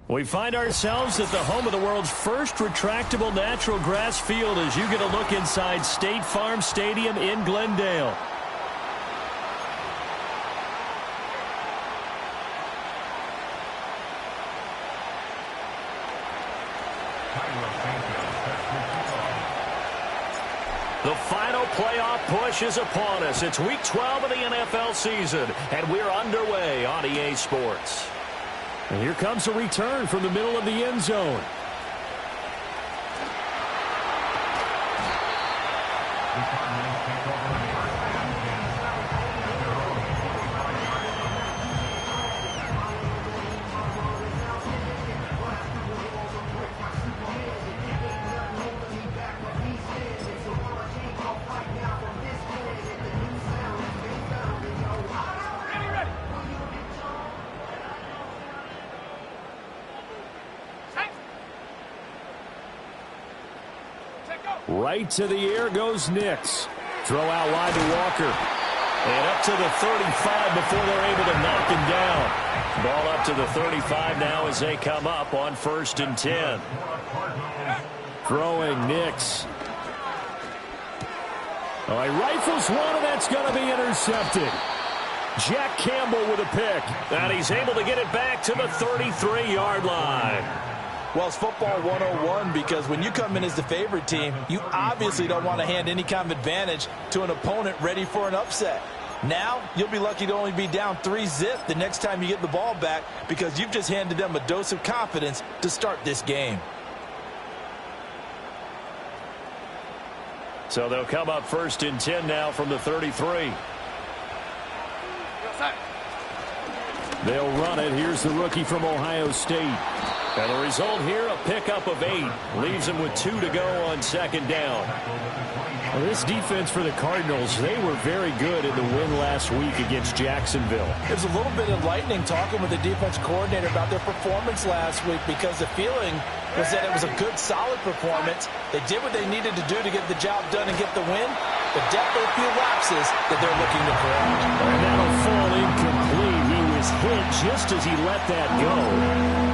We find ourselves at the home of the world's first retractable natural grass field as you get a look inside State Farm Stadium in Glendale. The final playoff push is upon us. It's Week 12 of the NFL season, and we're underway on EA Sports. And here comes a return from the middle of the end zone. Right to the air goes Nix. Throw out wide to Walker. And up to the 35 before they're able to knock him down. Ball up to the 35 now as they come up on 1st and 10. Throwing Nix. Oh, he rifles one, and that's going to be intercepted. Jack Campbell with a pick. And he's able to get it back to the 33-yard line. Well, it's football 101 because when you come in as the favorite team, you obviously don't want to hand any kind of advantage to an opponent ready for an upset. Now, you'll be lucky to only be down 3-zip the next time you get the ball back because you've just handed them a dose of confidence to start this game. So they'll come up 1st and 10 now from the 33. They'll run it. Here's the rookie from Ohio State. And the result here, a pickup of 8. Leaves him with 2 to go on 2nd down. Well, this defense for the Cardinals, they were very good in the win last week against Jacksonville. It was a little bit enlightening talking with the defense coordinator about their performance last week because the feeling was that it was a good, solid performance. They did what they needed to do to get the job done and get the win, but definitely a few lapses that they're looking to correct. And that'll fall incomplete. He was hit just as he let that go.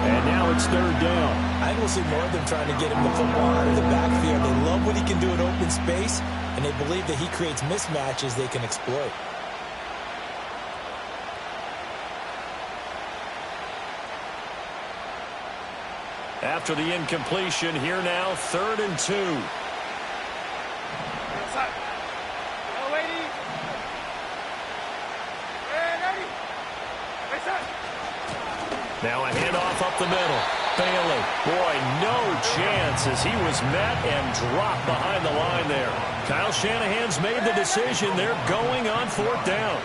And now it's 3rd down. I will see more of them trying to get him the football out of the backfield. They love what he can do in open space, and they believe that he creates mismatches they can exploit. After the incompletion, here now, 3rd and 2. Now a handoff up the middle. Bailey, boy, no chance as he was met and dropped behind the line there. Kyle Shanahan's made the decision. They're going on 4th down.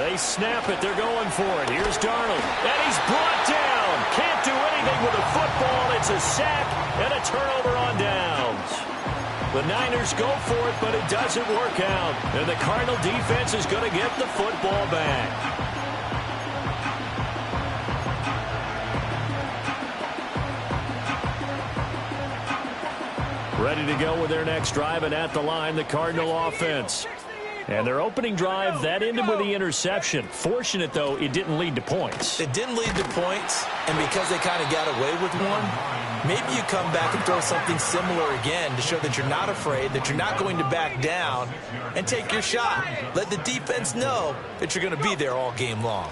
They snap it. They're going for it. Here's Darnold. And he's brought down. Can't do anything with the football. It's a sack and a turnover on downs. The Niners go for it, but it doesn't work out. And the Cardinal defense is going to get the football back. Ready to go with their next drive, and at the line, the Cardinal offense. And their opening drive, that ended with the interception. Fortunate, though, it didn't lead to points. It didn't lead to points, and because they kind of got away with one, maybe you come back and throw something similar again to show that you're not afraid, that you're not going to back down, and take your shot. Let the defense know that you're going to be there all game long.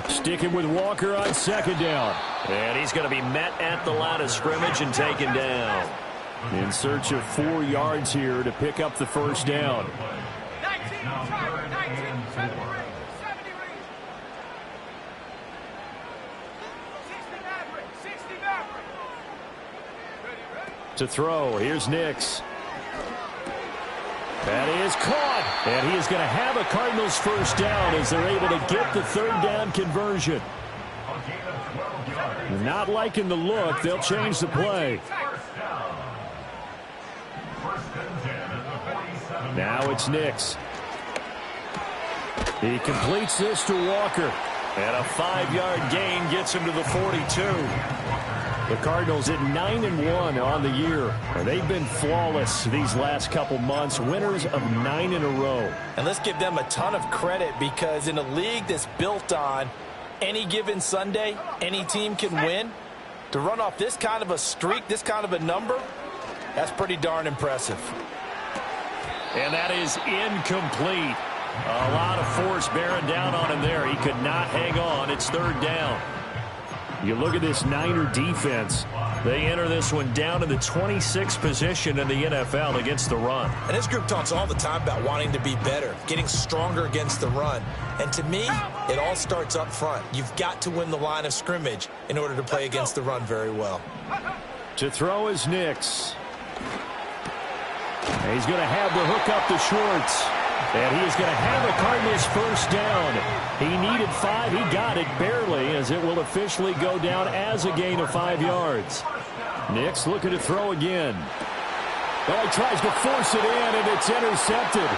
Sticking with Walker on 2nd down. And he's going to be met at the line of scrimmage and taken down. In search of 4 yards here to pick up the 1st down. To throw, here's Nix. That is caught, and he is going to have a Cardinals 1st down as they're able to get the 3rd down conversion. Not liking the look, they'll change the play. Now it's Nix. He completes this to Walker. And a 5-yard gain gets him to the 42. The Cardinals at 9-1 on the year. And they've been flawless these last couple months, winners of 9 in a row. And let's give them a ton of credit, because in a league that's built on any given Sunday, any team can win. To run off this kind of a streak, this kind of a number, that's pretty darn impressive. And that is incomplete. A lot of force bearing down on him there. He could not hang on. It's third down. You look at this Niner defense. They enter this one down in the 26th position in the NFL against the run. And this group talks all the time about wanting to be better, getting stronger against the run. And to me, it all starts up front. You've got to win the line of scrimmage in order to play against the run very well. To throw is Nix. And he's going to have the hook up to Schwartz. And he is going to have the Cardinals first down. He needed 5. He got it barely, as it will officially go down as a gain of 5 yards. Nix looking to throw again. Oh, he tries to force it in, and it's intercepted.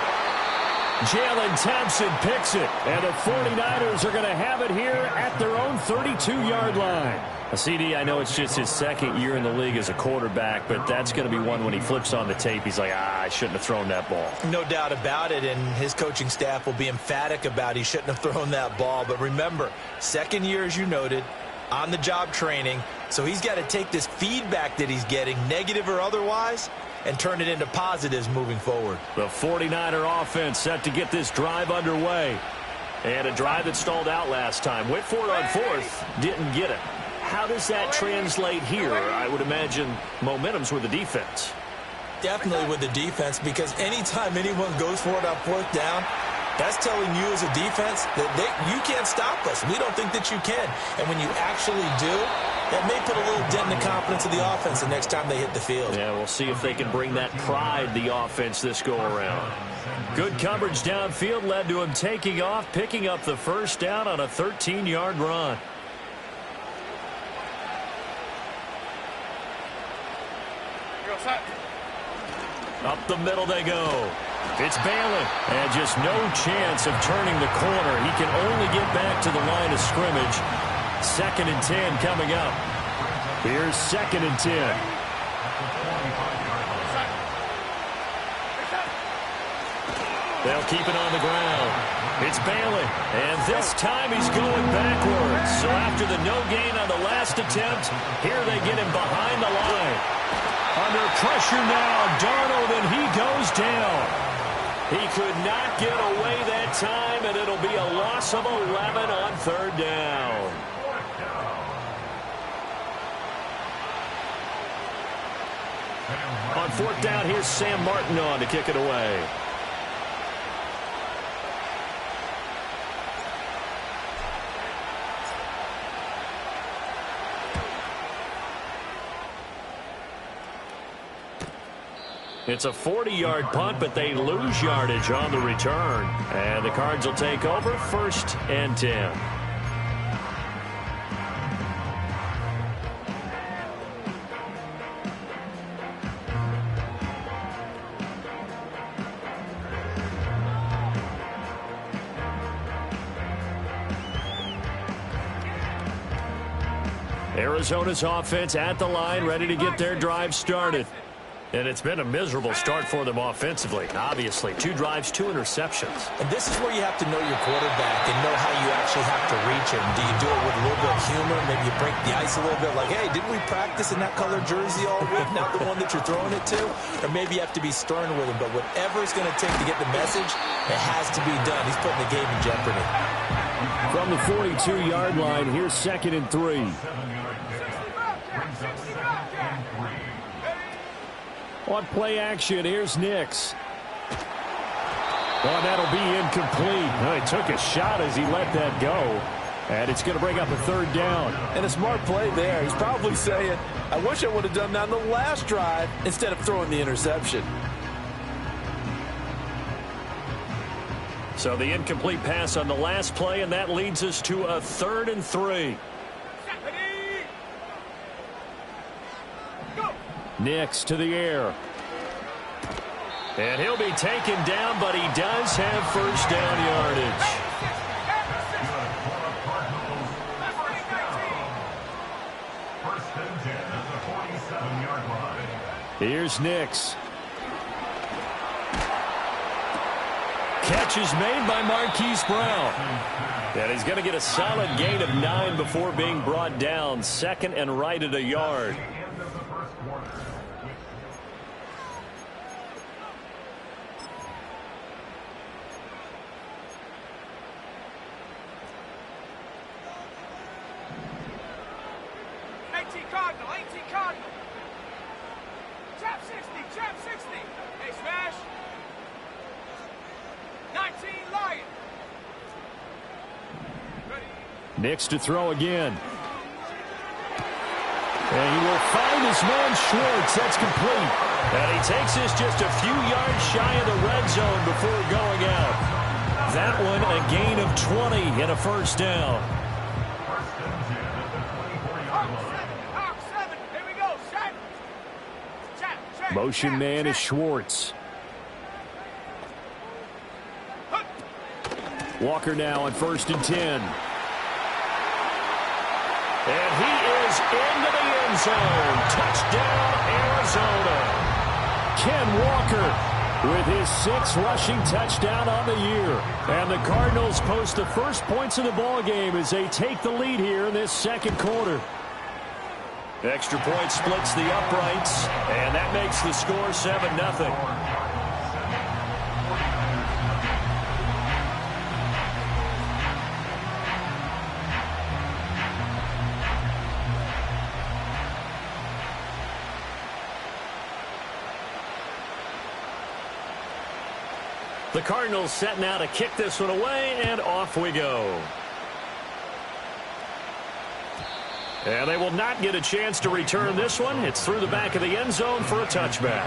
Jalen Thompson picks it, and the 49ers are going to have it here at their own 32-yard line. A CD, I know it's just his second year in the league as a quarterback, but that's going to be one when he flips on the tape, he's like, I shouldn't have thrown that ball. No doubt about it, and his coaching staff will be emphatic about he shouldn't have thrown that ball. But remember, second year, as you noted, on-the-job training, so he's got to take this feedback that he's getting, negative or otherwise, and turn it into positives moving forward. The 49er offense set to get this drive underway. And a drive that stalled out last time. Went for it on fourth, didn't get it. How does that translate here? I would imagine momentum's with the defense. Definitely with the defense, because anytime anyone goes for it on fourth down, that's telling you as a defense that you can't stop us. We don't think that you can. And when you actually do, that may put a little dent in the confidence of the offense the next time they hit the field. Yeah, we'll see if they can bring that pride, the offense, this go-around. Good coverage downfield led to him taking off, picking up the first down on a 13-yard run. Up the middle they go. It's Bailey. And just no chance of turning the corner. He can only get back to the line of scrimmage. 2nd and 10 coming up. Here's 2nd and 10. They'll keep it on the ground. It's Bailey. And this time he's going backwards. So after the no gain on the last attempt, here they get him behind the line. Under pressure now, Darnold, and he goes down. He could not get away that time, and it'll be a loss of 11 on third down. On fourth down, here's Sam Martin on to kick it away. It's a 40-yard punt, but they lose yardage on the return. And the Cards will take over 1st and 10. Arizona's offense at the line, ready to get their drive started. And it's been a miserable start for them offensively. Obviously, 2 drives, 2 interceptions. And this is where you have to know your quarterback and know how you actually have to reach him. Do you do it with a little bit of humor? Maybe you break the ice a little bit, like, hey, didn't we practice in that color jersey all week, not the one that you're throwing it to? Or maybe you have to be stern with him. But whatever it's going to take to get the message, it has to be done. He's putting the game in jeopardy. From the 42-yard line, here's 2nd and 3. On play action, here's Nix. Oh, that'll be incomplete. Oh, he took a shot as he let that go. And it's going to bring up a third down. And a smart play there. He's probably saying, I wish I would have done that on the last drive instead of throwing the interception. So the incomplete pass on the last play, and that leads us to a 3rd and 3. Nix to the air. And he'll be taken down, but he does have first down yardage. Here's Nix. Catch is made by Marquise Brown. And he's going to get a solid gain of 9 before being brought down. Second and right at a yard. Nix to throw again. And he will find his man Schwartz. That's complete. And he takes this just a few yards shy of the red zone before going out. That one a gain of 20 and a first down. Motion man is Schwartz. Walker now on 1st and 10. And he is into the end zone. Touchdown, Arizona. Ken Walker with his 6th rushing touchdown on the year. And the Cardinals post the first points of the ball game as they take the lead here in this second quarter. Extra point splits the uprights, and that makes the score 7-0. The Cardinals set now to kick this one away, and off we go. And they will not get a chance to return this one. It's through the back of the end zone for a touchback.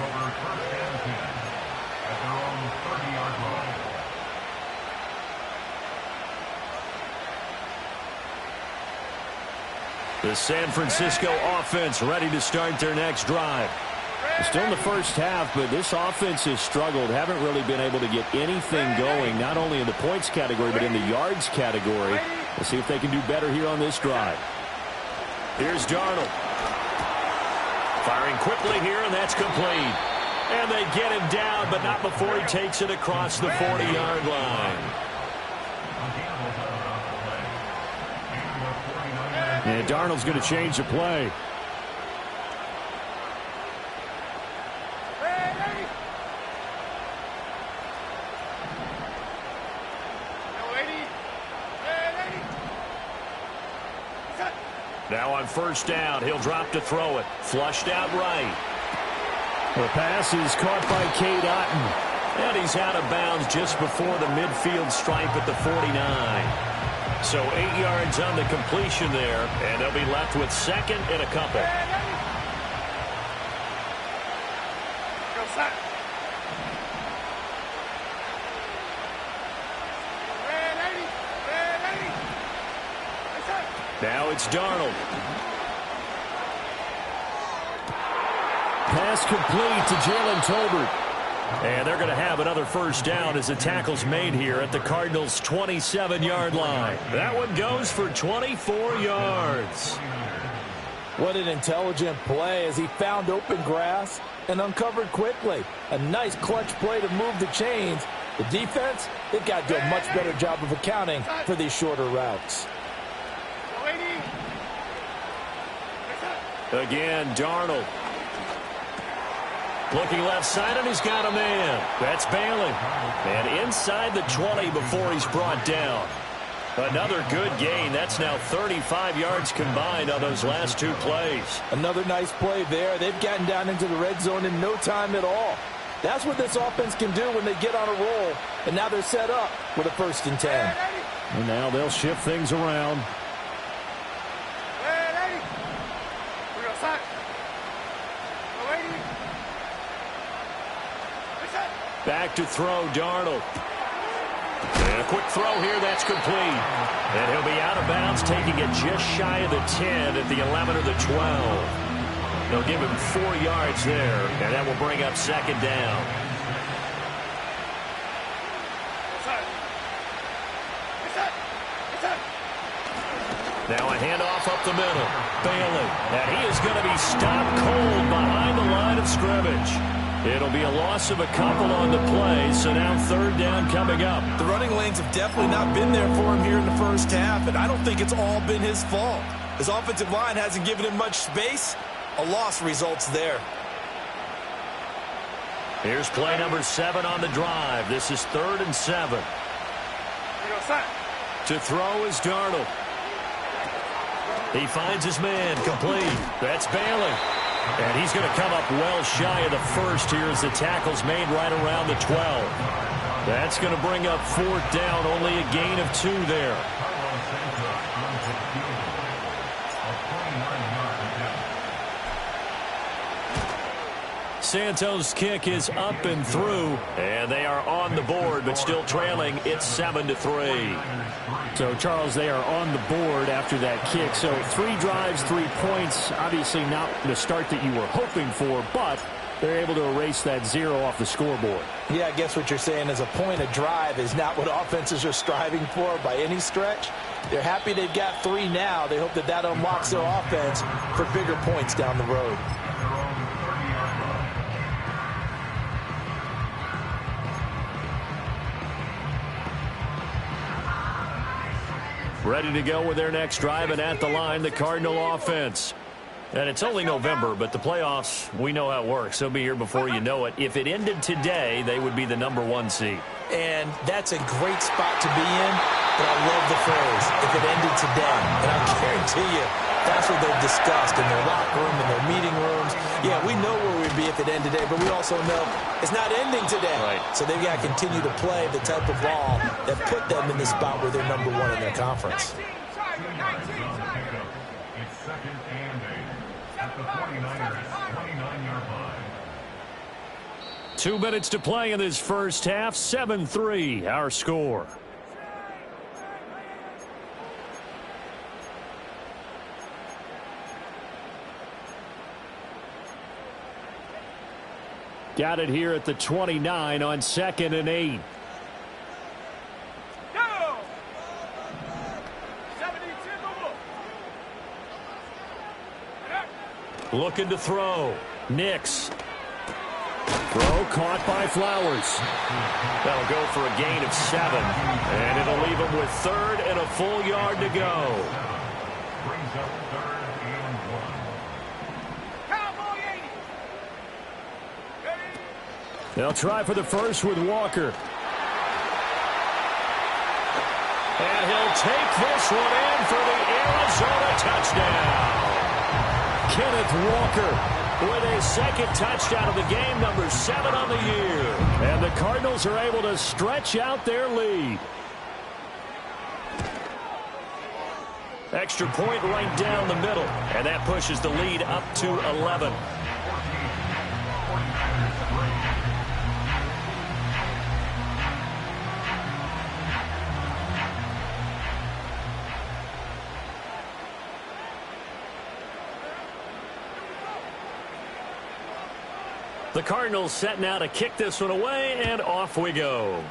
The San Francisco offense ready to start their next drive. Still in the first half, but this offense has struggled. Haven't really been able to get anything going, not only in the points category, but in the yards category. We'll see if they can do better here on this drive. Here's Darnold. Firing quickly here, and that's complete. And they get him down, but not before he takes it across the 40-yard line. And Darnold's going to change the play. Now on 1st down, he'll drop to throw it. Flushed out right. The pass is caught by Cade Otton. And he's out of bounds just before the midfield stripe at the 49. So 8 yards on the completion there, and they'll be left with 2nd and a couple. Now it's Darnold. Pass complete to Jalen Tolbert. And they're going to have another 1st down as the tackle's made here at the Cardinals' 27-yard line. That one goes for 24 yards. What an intelligent play as he found open grass and uncovered quickly. A nice clutch play to move the chains. The defense, they've got to do a much better job of accounting for these shorter routes. Again, Darnold. Looking left side, and he's got a man. That's Bailey. And inside the 20 before he's brought down. Another good gain. That's now 35 yards combined on those last 2 plays. Another nice play there. They've gotten down into the red zone in no time at all. That's what this offense can do when they get on a roll. And now they're set up with a 1st and 10. And now they'll shift things around. Back to throw, Darnold. And a quick throw here, that's complete. And he'll be out of bounds, taking it just shy of the 10 at the 11 or the 12. They'll give him 4 yards there, and that will bring up 2nd down. Now a handoff up the middle. Bailey. And he is going to be stopped cold behind the line of scrimmage. It'll be a loss of a couple on the play, so now third down coming up. The running lanes have definitely not been there for him here in the first half, and I don't think it's all been his fault. His offensive line hasn't given him much space. A loss results there. Here's play number 7 on the drive. This is 3rd and 7. To throw is Darnold. He finds his man complete. That's Bailey. And he's going to come up well shy of the first here as the tackle's made right around the 12. That's going to bring up 4th down, only a gain of 2 there. Santos' kick is up and through, and they are on the board, but still trailing. It's 7-3. So, Charles, they are on the board after that kick. So 3 drives, 3 points. Obviously not the start that you were hoping for, but they're able to erase that 0 off the scoreboard. Yeah, I guess what you're saying is a point a drive is not what offenses are striving for by any stretch. They're happy they've got 3 now. They hope that that unlocks their offense for bigger points down the road. Ready to go with their next drive, and at the line, the Cardinal offense. And it's only November, but the playoffs, we know how it works. They'll be here before you know it. If it ended today, they would be the number 1 seed. And that's a great spot to be in, but I love the phrase, if it ended today. And I guarantee you, that's what they've discussed in their locker room, in their meeting rooms. Yeah, we know where we'd be if it ended today, but we also know it's not ending today. Right. So they've got to continue to play the type of ball that put them in the spot where they're number 1 in their conference. It's 2nd and 8 at the 49ers' 29-yard line. 2 minutes to play in this first half. 7-3, our score. Got it here at the 29 on 2nd and 8. Looking to throw. Nix. Throw caught by Flowers. That'll go for a gain of 7. And it'll leave him with 3rd and a full yard to go. Brings up 3rd and 1. They'll try for the first with Walker. And he'll take this one in for the Arizona touchdown. Kenneth Walker with a 2nd touchdown of the game, number 7 on the year. And the Cardinals are able to stretch out their lead. Extra point right down the middle, and that pushes the lead up to 11. The Cardinals setting out to kick this one away, and off we go.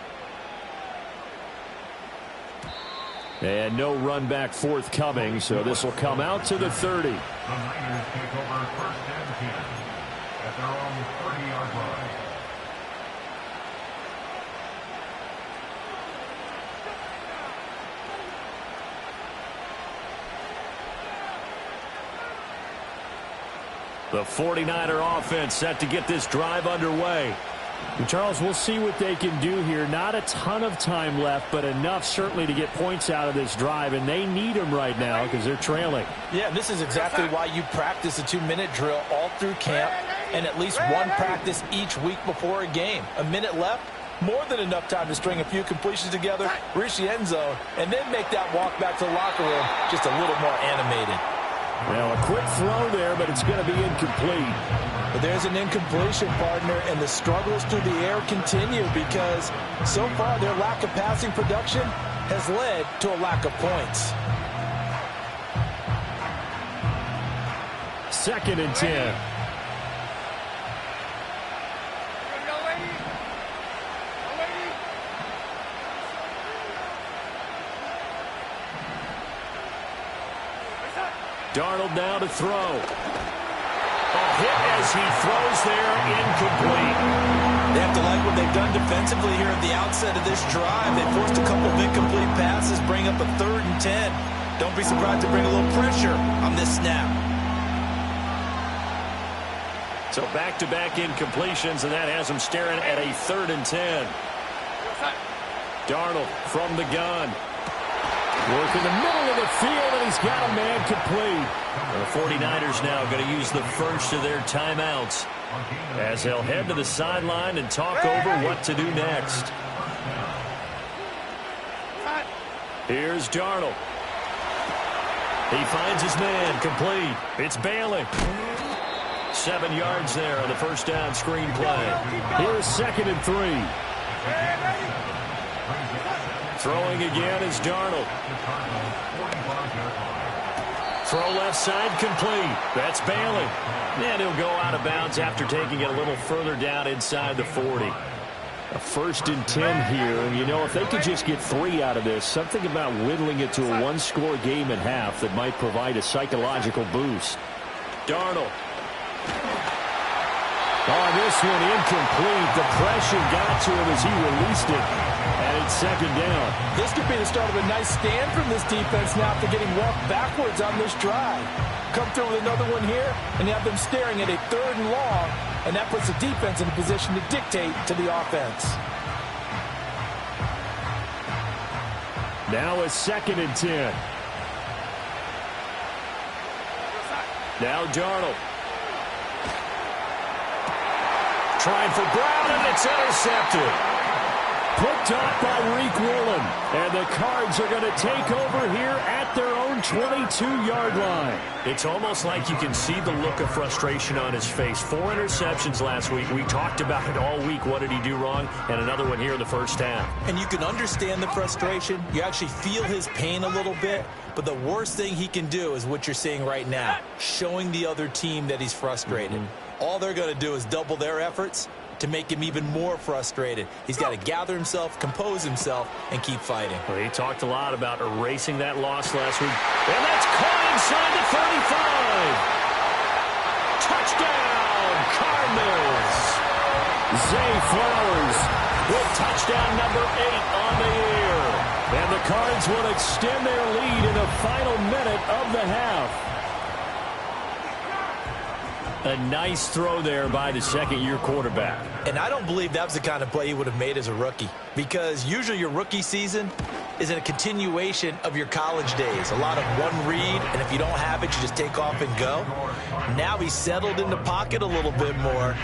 And no run back forthcoming, so this will come out to the 30. The Niners take over 1st and 10 at their own 30-yard line. The 49er offense set to get this drive underway. And Charles, we'll see what they can do here. Not a ton of time left, but enough certainly to get points out of this drive, and they need them right now because they're trailing. Yeah, this is exactly why you practice a 2-minute drill all through camp and at least one practice each week before a game. A minute left, more than enough time to string a few completions together, reach the end zone, and then make that walk back to the locker room just a little more animated. Now a quick throw there, but it's going to be incomplete. But there's an incompletion, partner, and the struggles through the air continue because so far their lack of passing production has led to a lack of points. 2nd and 10. Darnold now to throw. A hit as he throws there, incomplete. They have to like what they've done defensively here at the outset of this drive. They forced a couple of incomplete passes, bring up a 3rd and 10. Don't be surprised to bring a little pressure on this snap. So back-to-back incompletions, and that has them staring at a 3rd and 10. Darnold from the gun. Work in the middle of the field, and he's got a man complete. The 49ers now going to use the first of their timeouts as they'll head to the sideline and talk over what to do next. Here's Darnold. He finds his man, complete. It's Bailey. 7 yards there on the first down screen play. Here's 2nd and 3. Throwing again is Darnold. Throw left side, complete. That's Bailey. And he'll go out of bounds after taking it a little further down inside the 40. A 1st and 10 here, and you know, if they could just get 3 out of this, something about whittling it to a 1-score game at half that might provide a psychological boost. Darnold. Oh, this one incomplete. The pressure got to him as he released it. And it's 2nd down. This could be the start of a nice stand from this defense now after getting walked backwards on this drive. Come through with another one here, and you have them staring at a 3rd and long, and that puts the defense in a position to dictate to the offense. Now a 2nd and 10. Now Darnold. Trying for Brown, and it's intercepted. Picked off by Reek Woolen. And the Cards are going to take over here at their own 22-yard line. It's almost like you can see the look of frustration on his face. 4 interceptions last week. We talked about it all week. What did he do wrong? And another one here in the first half. And you can understand the frustration. You actually feel his pain a little bit. But the worst thing he can do is what you're seeing right now, showing the other team that he's frustrated. All they're going to do is double their efforts to make him even more frustrated. He's got to gather himself, compose himself, and keep fighting. Well, he talked a lot about erasing that loss last week. And that's caught inside the 35. Touchdown, Cardinals. Zay Flowers with touchdown number 8 on the year. And the Cards will extend their lead in the final minute of the half. A nice throw there by the 2nd-year quarterback. And I don't believe that was the kind of play he would have made as a rookie, because usually your rookie season is a continuation of your college days. A lot of one read, and if you don't have it, you just take off and go. Now he's settled in the pocket a little bit more,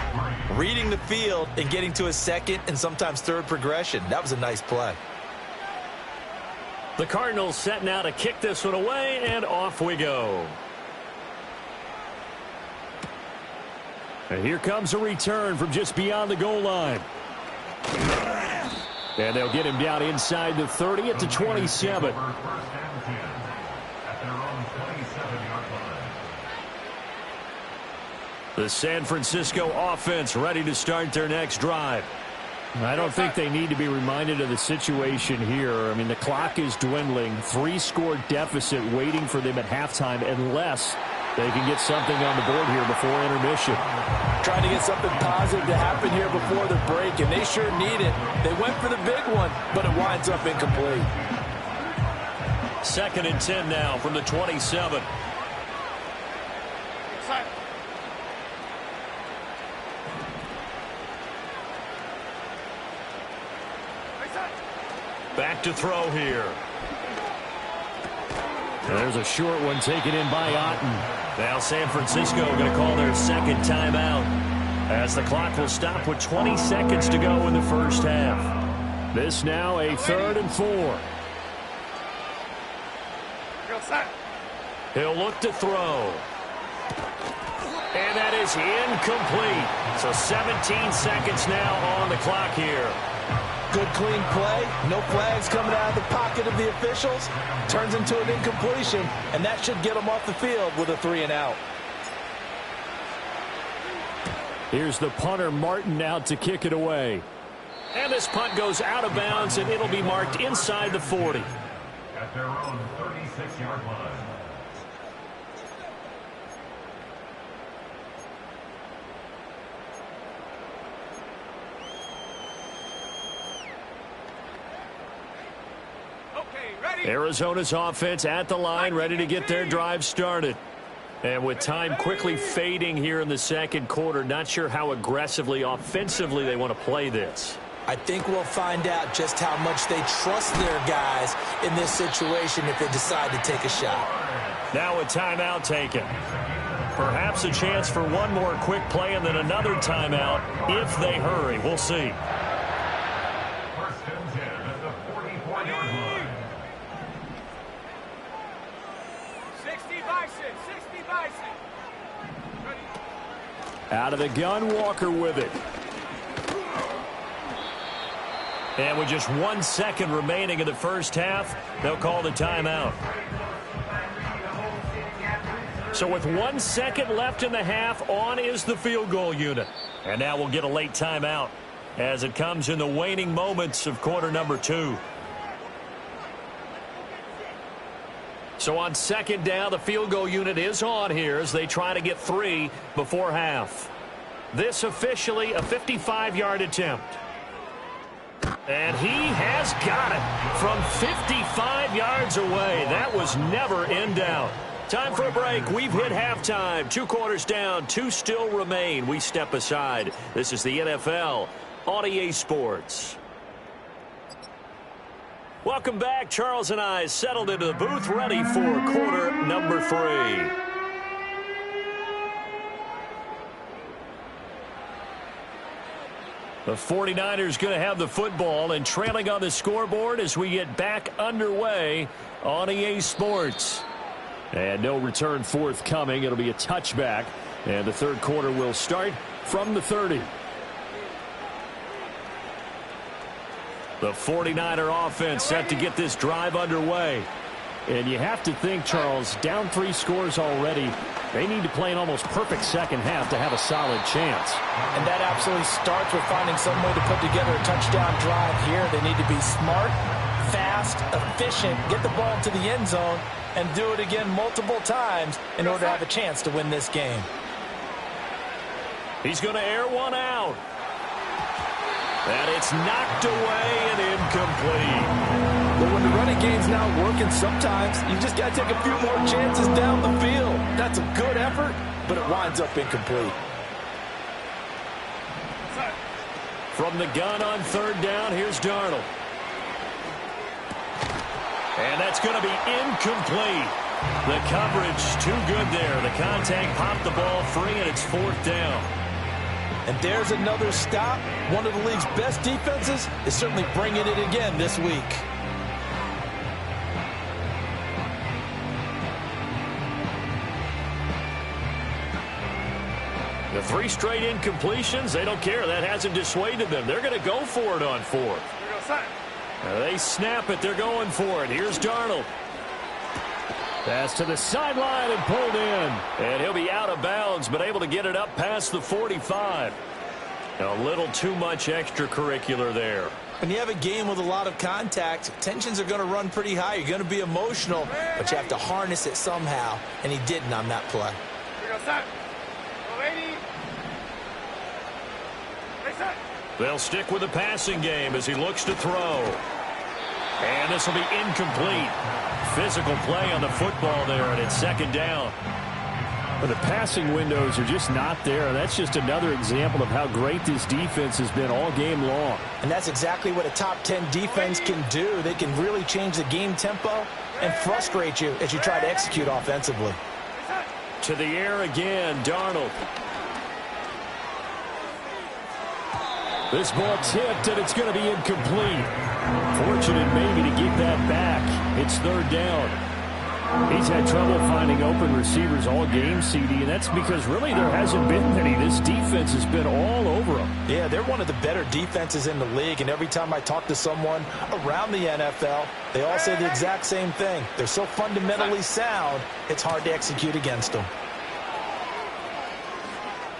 reading the field and getting to his 2nd and sometimes 3rd progression. That was a nice play. The Cardinals set now to kick this one away, and off we go. And here comes a return from just beyond the goal line. And they'll get him down inside the 30 at the 27. The San Francisco offense ready to start their next drive. I don't think they need to be reminded of the situation here. I mean, the clock is dwindling. 3-score deficit waiting for them at halftime unless they can get something on the board here before intermission. Trying to get something positive to happen here before the break, and they sure need it. They went for the big one, but it winds up incomplete. 2nd and 10 now from the 27. Back to throw here. And there's a short one taken in by Otten. Now San Francisco going to call their 2nd timeout as the clock will stop with 20 seconds to go in the first half. This now a 3rd and 4. He'll look to throw. And that is incomplete. So 17 seconds now on the clock here. Good, clean play. No flags coming out of the pocket of the officials. Turns into an incompletion, and that should get them off the field with a 3-and-out. Here's the punter, Martin, out to kick it away. And this punt goes out of bounds, and it'll be marked inside the 40. At their own 36-yard line. Arizona's offense at the line, ready to get their drive started. And with time quickly fading here in the second quarter, not sure how aggressively, offensively they want to play this. I think we'll find out just how much they trust their guys in this situation if they decide to take a shot. Now a timeout taken. Perhaps a chance for one more quick play and then another timeout if they hurry. We'll see. First and 10 at the 44-yard line. 60 Bison, 60 Bison. Out of the gun, Walker with it. And with just 1 second remaining in the first half, they'll call the timeout. So with 1 second left in the half, on is the field goal unit. And now we'll get a late timeout as it comes in the waning moments of quarter number 2. So on second down, the field goal unit is on here as they try to get 3 before half. This officially a 55-yard attempt. And he has got it from 55 yards away. That was never in doubt. Time for a break. We've hit halftime. 2 quarters down, 2 still remain. We step aside. This is the NFL on EA Sports. Welcome back. Charles and I settled into the booth, ready for quarter number 3. The 49ers going to have the football and trailing on the scoreboard as we get back underway on EA Sports. And no return forthcoming. It'll be a touchback. And the third quarter will start from the 30. The 49er offense set to get this drive underway. And you have to think, Charles, down 3 scores already. They need to play an almost perfect second half to have a solid chance. And that absolutely starts with finding some way to put together a touchdown drive here. They need to be smart, fast, efficient, get the ball to the end zone, and do it again multiple times in order to have a chance to win this game. He's going to air one out. And it's knocked away and incomplete. But when the running game's not working, sometimes you just got to take a few more chances down the field. That's a good effort, but it winds up incomplete. From the gun on third down, here's Darnold. And that's going to be incomplete. The coverage too good there. The contact popped the ball free, and it's 4th down. And there's another stop. One of the league's best defenses is certainly bringing it again this week. The 3 straight incompletions, they don't care. That hasn't dissuaded them. They're going to go for it on 4th. They snap it. They're going for it. Here's Darnold. Pass to the sideline and pulled in. And he'll be out of bounds, but able to get it up past the 45. A little too much extracurricular there. When you have a game with a lot of contact, tensions are going to run pretty high. You're going to be emotional, but you have to harness it somehow, and he didn't on that play. They'll stick with the passing game as he looks to throw. And this will be incomplete. Physical play on the football there, and it's 2nd down. But the passing windows are just not there. That's just another example of how great this defense has been all game long. And that's exactly what a top 10 defense can do. They can really change the game tempo and frustrate you as you try to execute offensively. To the air again, Darnold. This ball tipped, and it's going to be incomplete. Fortunate maybe to get that back. It's 3rd down. He's had trouble finding open receivers all game, CD, and that's because really there hasn't been many. This defense has been all over them. Yeah, they're one of the better defenses in the league, and every time I talk to someone around the NFL, they all say the exact same thing. They're so fundamentally sound, it's hard to execute against them.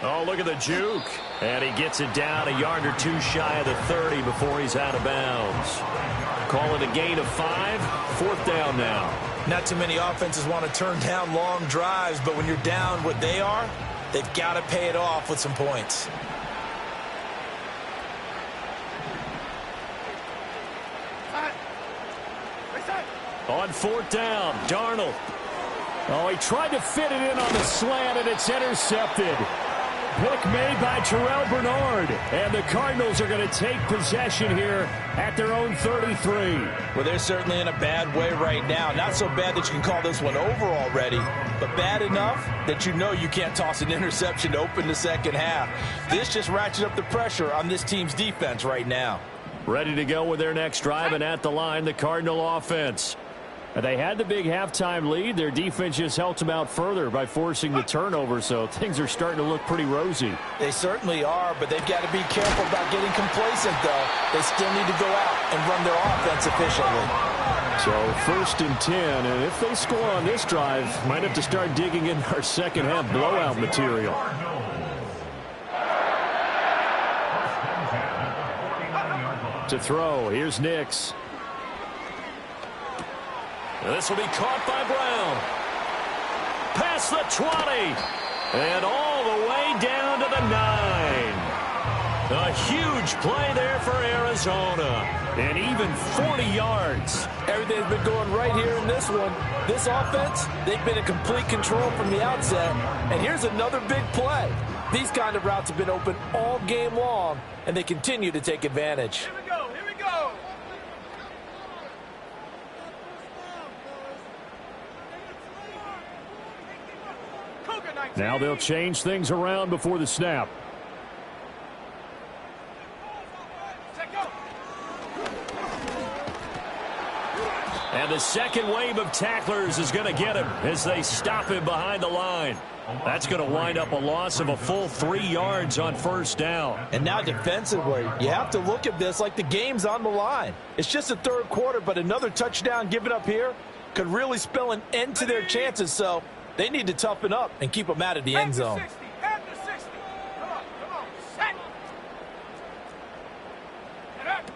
Oh, look at the juke. And he gets it down a yard or 2 shy of the 30 before he's out of bounds. Call it a gain of 5. 4th down now. Not too many offenses want to turn down long drives, but when you're down what they are, they've got to pay it off with some points. on fourth down. Darnold. Oh, he tried to fit it in on the slant, and it's intercepted. Pick made by Terrell Bernard. And the Cardinals are going to take possession here at their own 33. Well, they're certainly in a bad way right now. Not so bad that you can call this one over already, but bad enough that you know you can't toss an interception to open the second half. This just ratchets up the pressure on this team's defense right now. Ready to go with their next drive, and at the line, the Cardinal offense. They had the big halftime lead. Their defense just helped them out further by forcing the turnover, so things are starting to look pretty rosy. They certainly are, but they've got to be careful about getting complacent, though. They still need to go out and run their offense efficiently. So 1st and 10, and if they score on this drive, might have to start digging in our second half blowout material. To throw, here's Nix. This will be caught by Brown. Past the 20. And all the way down to the 9. A huge play there for Arizona. And even 40 yards. Everything's been going right here in this one. This offense, they've been in complete control from the outset. And here's another big play. These kind of routes have been open all game long, and they continue to take advantage. Here we go, here we go. Now they'll change things around before the snap. And the second wave of tacklers is going to get him as they stop him behind the line. That's going to wind up a loss of a full 3 yards on first down. And now defensively, you have to look at this like the game's on the line. It's just the third quarter, but another touchdown given up here could really spell an end to their chances. So they need to toughen up and keep them out of the end zone. At the 60. Come on, set. Get up.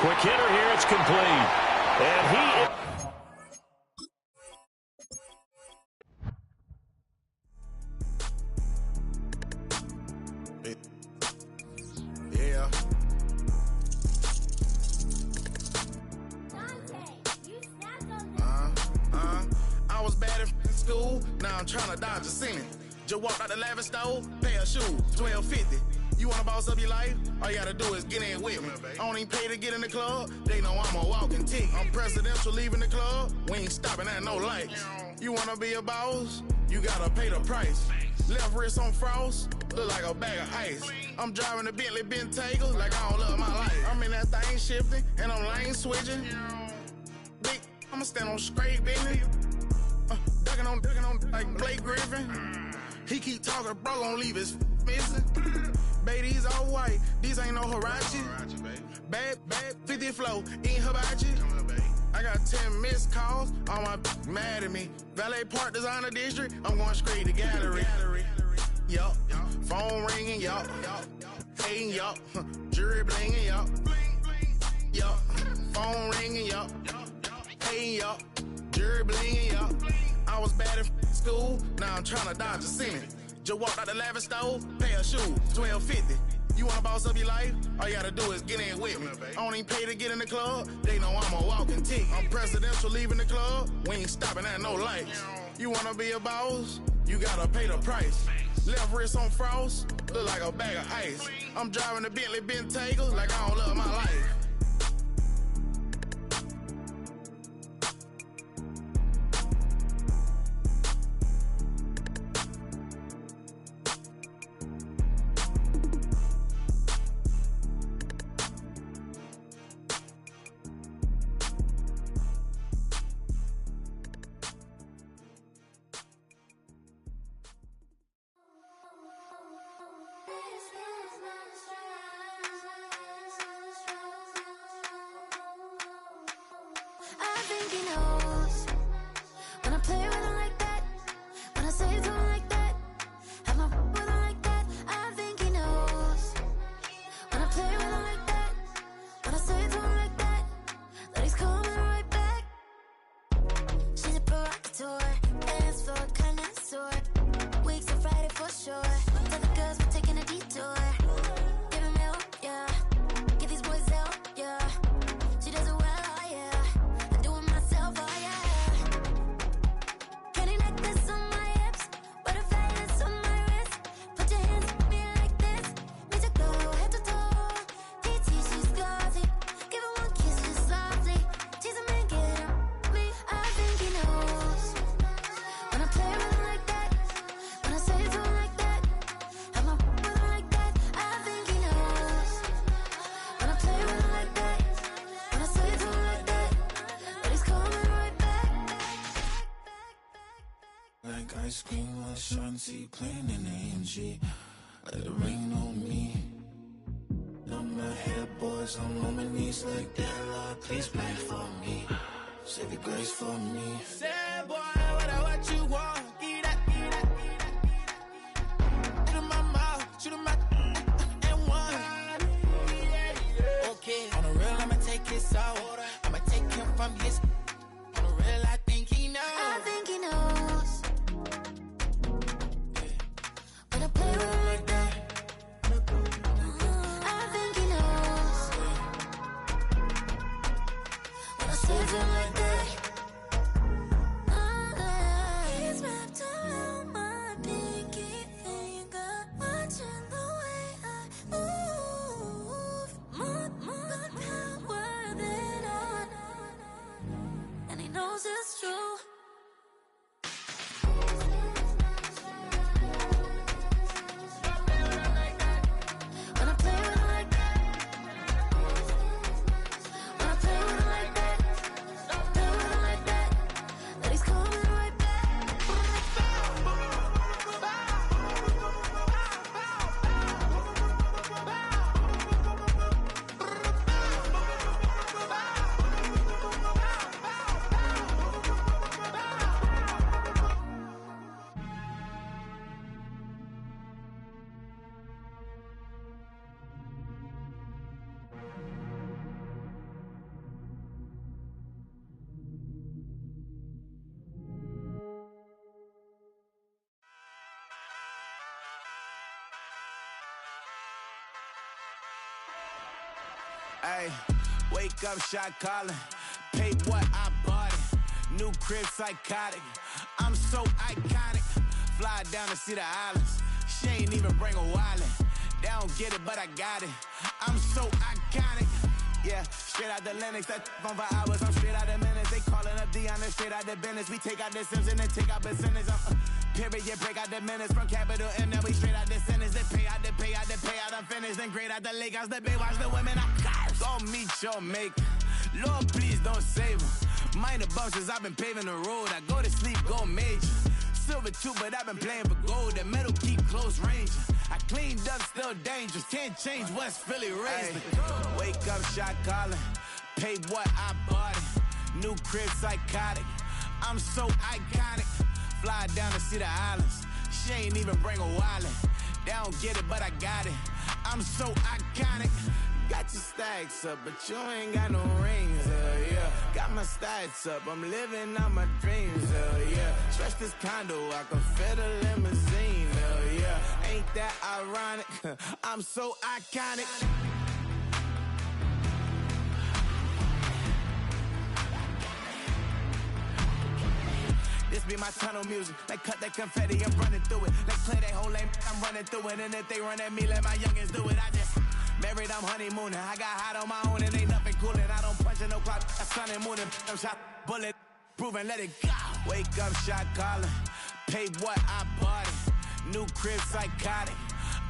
Quick hitter here, it's complete. And he... Yeah. I was bad in school, now I'm trying to dodge a sin. Just walked out the lavish store, pair of shoes, $12.50. You wanna boss up your life? All you gotta do is get in with me. I don't even pay to get in the club, they know I'm a walking tick. I'm presidential leaving the club, we ain't stopping at no lights. You wanna be a boss? You gotta pay the price. Left wrist on frost, look like a bag of ice. I'm driving a Bentley Bentayga like I don't love my life. I'm in that thing shifting, and I'm lane switching. Big, I'ma stand on straight business. Ducking on like Blake Griffin. He keep talking, bro, gon' leave his missing. Baby, these all white, these ain't no Hirachi. Bad, 50 flow, ain't hibachi. I got 10 missed calls, all my mad at me. Valet Park Designer District, I'm going straight to gallery. Yup, phone ringing, yup. Hating, yup. Jury blinging, yup. Yup, phone ringing, yup. Hating, yup. Jury blinging, yup. I was bad in school, now I'm trying to dodge a sin. Just walked out the lavish store, pair of shoes, $12.50. You wanna boss up your life? All you gotta do is get in with me. I don't even pay to get in the club, they know I'm a walking tick. I'm presidential leaving the club, we ain't stopping at no lights. You wanna be a boss? You gotta pay the price. Left wrist on frost, look like a bag of ice. I'm driving a Bentley Bentayga like I don't love my life. I think he knows when I play with him like that, when I say it to him like that, have my with him like that. I think he knows when I play with him like that, when I say it to him like that, that he's coming right back. She's a provocateur, dance for a connoisseur. Weeks on Friday for sure. Tell the girls we're taking a detour. Give him help, yeah. Get these boys out, yeah. She does it well. ice cream with Shanti playing in AMG. Let it rain on me. On my head, boys, I'm on my knees like that. Lord, please pray for me. Save your grace for me. Say, boy, what you want? Get that, get that, get that. Shoot in my mouth, shoot in my and one. Okay, on the real, I'ma take his out. I'ma take him from his. On the real, I think he knows. I think he knows. When I play with him like that. I think he knows. When I save him like that. He's wrapped around my pinky finger, watching the way I move. More power than on. And he knows it's true. When I play with him like that. When I play with him like that. Play with him like that. That he's coming right back. Ay, wake up, shot calling. Paid what I bought it. New crib, psychotic. I'm so iconic. Fly down to see the islands. She ain't even bring a wallet. They don't get it, but I got it. I'm so iconic. Yeah, straight out the Lennox. That phone for hours. I'm straight out the minutes. They calling up Dion and straight out the business. We take out the Sims and then take out percentage. Period, break out the minutes from capital M. Now we straight out the sentence. They pay out the pay out the pay out. I'm finished. Then grade out the Lakers. The Bay watch the women. I go meet your mate. Lord, please don't save them. Minor bumps as I've been paving the road. I go to sleep, go major. Silver too, but I've been playing for gold. The metal keep close range. I cleaned up, still dangerous. Can't change West Philly raised. Wake up, shot calling. Paid what I bought it. New crib, psychotic. I'm so iconic. Fly down to see the islands. She ain't even bring a wallet. They don't get it, but I got it. I'm so iconic. Got your stacks up, but you ain't got no rings, yeah. Got my stats up, I'm living out my dreams, yeah. Stretch this condo, I can fit a limousine, yeah. Ain't that ironic? I'm so iconic. This be my tunnel music. They cut that confetti, I'm running through it. They clear that whole lane, I'm running through it. And if they run at me, let my youngins do it. I just married, I'm honeymooning. I got hot on my own and ain't nothing coolin'. I don't punch in no clock, I sun and moonin'. I'm shot, bullet, proven, let it go. Wake up, shot calling. Paid what I bought it. New crib, psychotic.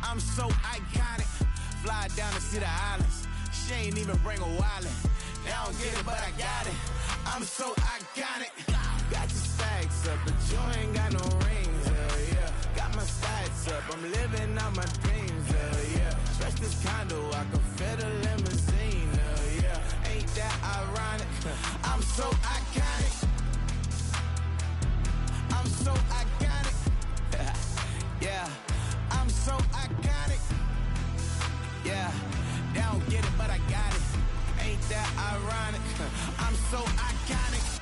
I'm so iconic. Fly down to see the islands. She ain't even bring a wallet. They don't get it, but I got it. I'm so iconic. Got your stacks up, but you ain't got no rings, yeah. Got my stats up, I'm living out my dreams, yeah. Stretch this condo, I can fit a limousine, yeah. Ain't that ironic? I'm so iconic. I'm so iconic. Yeah, I'm so iconic. Yeah, they don't get it, but I got it. Ain't that ironic? I'm so iconic.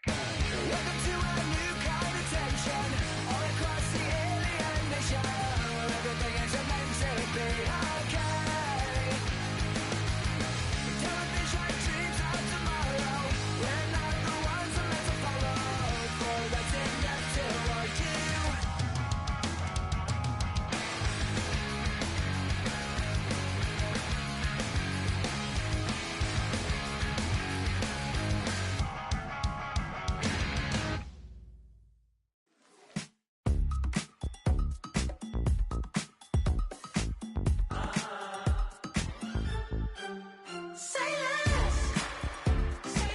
Welcome to a new kind of tension all across the alien nation. Everything is meant to be okay. Television like dreams of tomorrow. We're not the ones we're meant to follow. For that's enough to argue. Say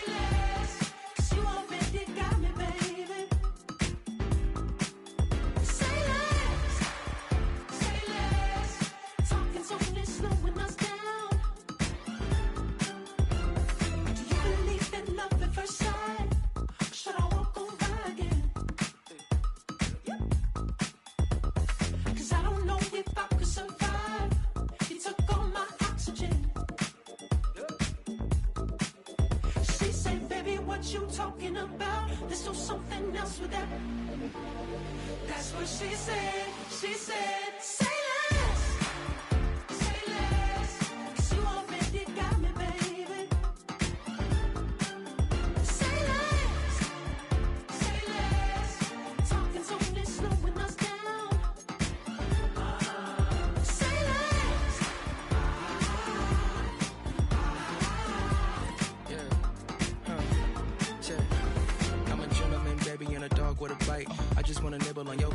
less, 'cause you already got me, baby. Say less, talking's only slowing us down. Do you believe in love at first sight? Or should I walk over again? 'Cause I don't know if I could survive. You took all my oxygen. She said, baby, what you talking about? Let's do something else with that. That's what she said. She said, say less, 'cause you already got me, baby. Say less, talking's only slowing us down. Say less. I'm a gentleman, baby, and a dog with a bite. I just wanna nibble on your